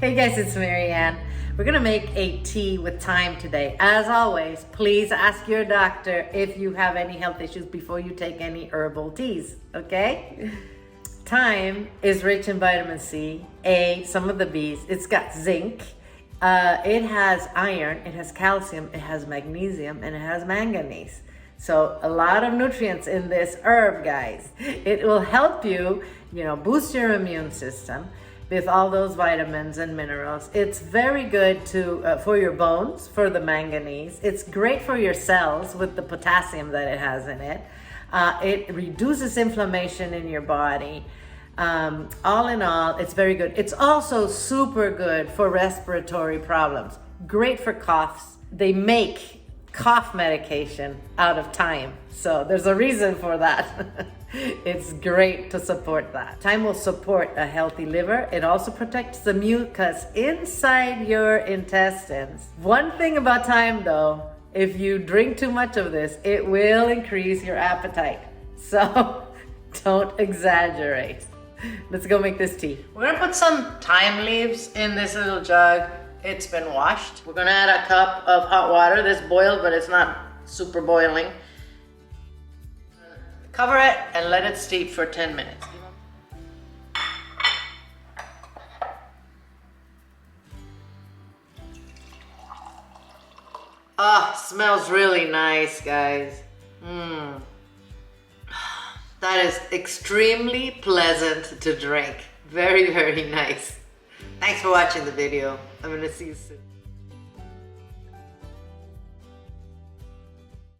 Hey guys, it's Marianne. We're gonna make a tea with thyme today. As always, please ask your doctor if you have any health issues before you take any herbal teas, okay? Thyme is rich in vitamin C, A, some of the B's. It's got zinc, it has iron, it has calcium, it has magnesium, and it has manganese. So a lot of nutrients in this herb, guys. It will help you, boost your immune system with all those vitamins and minerals. It's very good for your bones, for the manganese. It's great for your cells with the potassium that it has in it. It reduces inflammation in your body. All in all, it's very good. It's also super good for respiratory problems. Great for coughs. They make cough medication out of thyme. So there's a reason for that. It's great to support that. Thyme will support a healthy liver. It also protects the mucus inside your intestines. One thing about thyme though, if you drink too much of this, it will increase your appetite. So don't exaggerate. Let's go make this tea. We're gonna put some thyme leaves in this little jug. It's been washed. We're gonna add a cup of hot water. This boiled, but it's not super boiling. Cover it and let it steep for 10 minutes. Smells really nice, guys. That is extremely pleasant to drink. Very, very nice. Thanks for watching the video. I'm gonna see you soon.